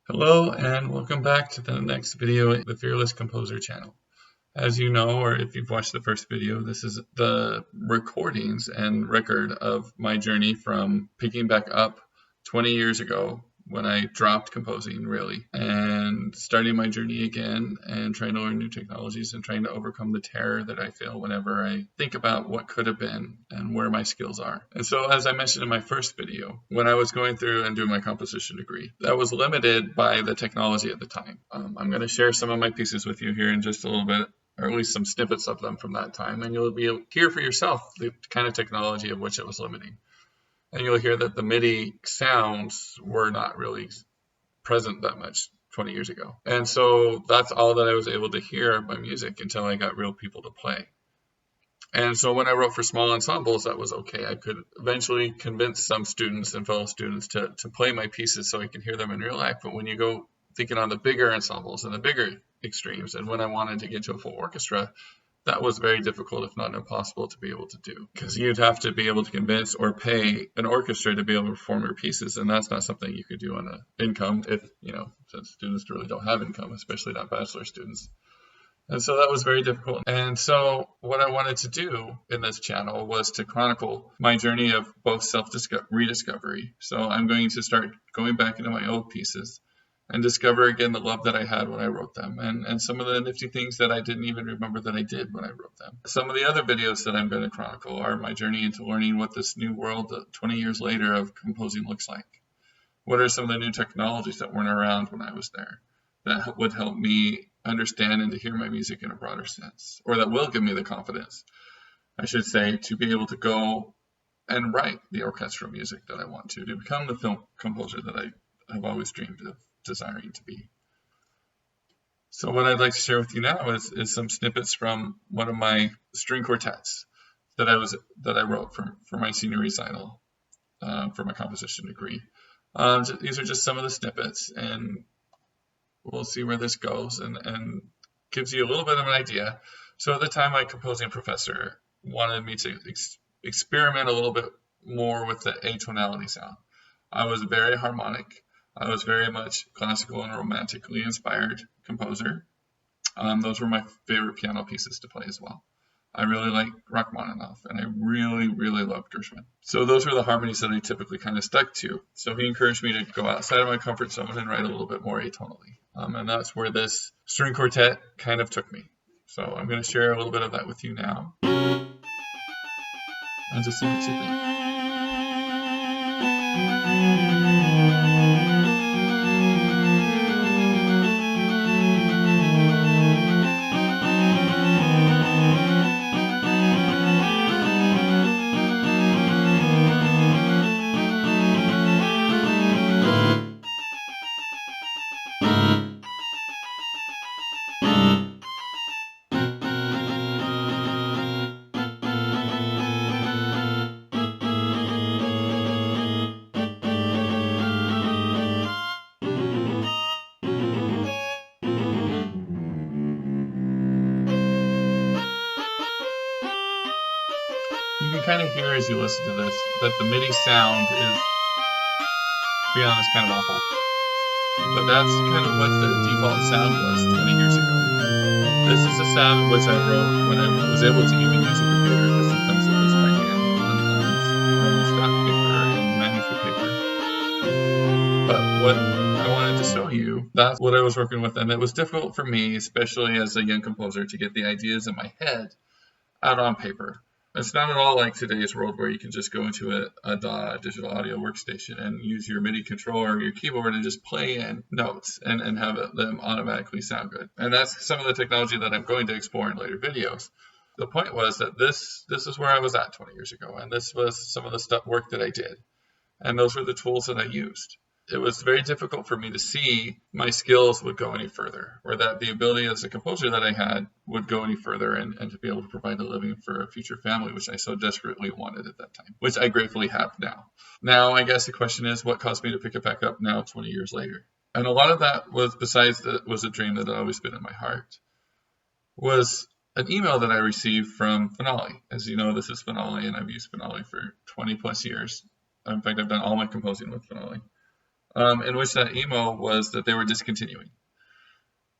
Hello and welcome back to the next video in the Fearless Composer channel. As you know, or if you've watched the first video, this is the recordings and record of my journey from picking back up 20 years ago when I dropped composing really and starting my journey again and trying to learn new technologies and trying to overcome the terror that I feel whenever I think about what could have been and where my skills are. And so as I mentioned in my first video, when I was going through and doing my composition degree, that was limited by the technology at the time. I'm going to share some of my pieces with you here in just a little bit, or at least some snippets of them from that time, and you'll be able to hear for yourself the kind of technology of which it was limiting. And you'll hear that the MIDI sounds were not really present that much 20 years ago. And so that's all that I was able to hear of my music until I got real people to play. And so when I wrote for small ensembles, that was okay. I could eventually convince some students and fellow students to play my pieces so I can hear them in real life. But when you go thinking on the bigger ensembles and the bigger extremes, and when I wanted to get to a full orchestra, that was very difficult, if not impossible, to be able to do, because you'd have to be able to convince or pay an orchestra to be able to perform your pieces, and that's not something you could do on an income if, since students really don't have income, especially not bachelor students. And so that was very difficult. And so what I wanted to do in this channel was to chronicle my journey of both rediscovery. So I'm going to start going back into my old pieces and discover again the love that I had when I wrote them, and some of the nifty things that I didn't even remember that I did when I wrote them. Some of the other videos that I'm going to chronicle are my journey into learning what this new world 20 years later of composing looks like. What are some of the new technologies that weren't around when I was there that would help me understand and to hear my music in a broader sense, or that will give me the confidence, I should say, to be able to go and write the orchestral music that I want to become the film composer that I have always dreamed of desiring to be. So what I'd like to share with you now is some snippets from one of my string quartets that I wrote for my senior recital for my composition degree. These are just some of the snippets, and we'll see where this goes, and gives you a little bit of an idea. So at the time, my composing professor wanted me to experiment a little bit more with the atonality sound. I was very harmonic. I was very much classical and romantically inspired composer. Those were my favorite piano pieces to play as well. I really like Rachmaninoff, and I really, really loved Gershwin. So those were the harmonies that I typically kind of stuck to. So he encouraged me to go outside of my comfort zone and write a little bit more atonally. And that's where this string quartet kind of took me. So I'm going to share a little bit of that with you now, and just see what you think. You can kind of hear as you listen to this that the MIDI sound is, to be honest, kind of awful. But that's kind of what the default sound was 20 years ago. This is a sound which I wrote when I was able to even use a computer, because sometimes it was by hand on normal scrap paper and manuscript paper. But what I wanted to show you, that's what I was working with, and it was difficult for me, especially as a young composer, to get the ideas in my head out on paper. It's not at all like today's world where you can just go into a DAW, digital audio workstation, and use your MIDI controller or your keyboard and just play in notes and have them automatically sound good. And that's some of the technology that I'm going to explore in later videos. The point was that this is where I was at 20 years ago, and this was some of the work that I did. And those were the tools that I used. It was very difficult for me to see my skills would go any further, or that the ability as a composer that I had would go any further, and to be able to provide a living for a future family, which I so desperately wanted at that time, which I gratefully have now. Now, I guess the question is, what caused me to pick it back up now 20 years later? And a lot of that was, besides that was a dream that had always been in my heart, was an email that I received from Finale. As you know, this is Finale, and I've used Finale for 20 plus years. In fact, I've done all my composing with Finale. in which that emo was that they were discontinuing.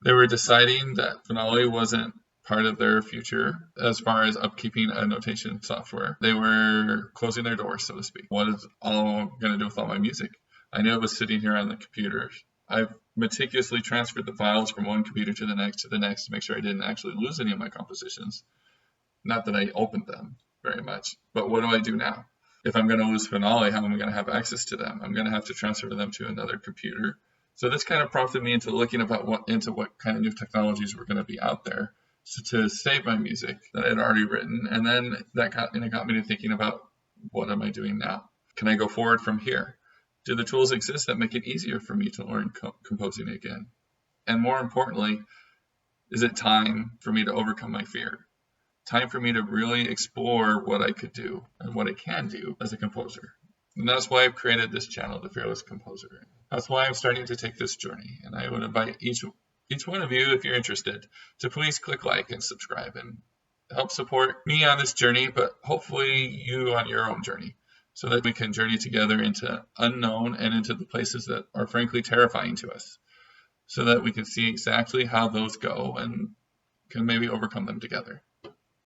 They were deciding that Finale wasn't part of their future as far as upkeeping a notation software. They were closing their doors, so to speak. What is all going to do with all my music? I knew it was sitting here on the computer. I've meticulously transferred the files from one computer to the next to make sure I didn't actually lose any of my compositions. Not that I opened them very much, but what do I do now? If I'm going to lose Finale, how am I going to have access to them? I'm going to have to transfer them to another computer. So this kind of prompted me into looking into what kind of new technologies were going to be out there to save my music that I had already written. And then it got me to thinking about, what am I doing now? Can I go forward from here? Do the tools exist that make it easier for me to learn composing again? And more importantly, is it time for me to overcome my fear? Time for me to really explore what I could do and what I can do as a composer. And that's why I've created this channel, The Fearless Composer. That's why I'm starting to take this journey. And I would invite each one of you, if you're interested, to please click like and subscribe and help support me on this journey, but hopefully you on your own journey, so that we can journey together into unknown and into the places that are frankly terrifying to us, so that we can see exactly how those go and can maybe overcome them together.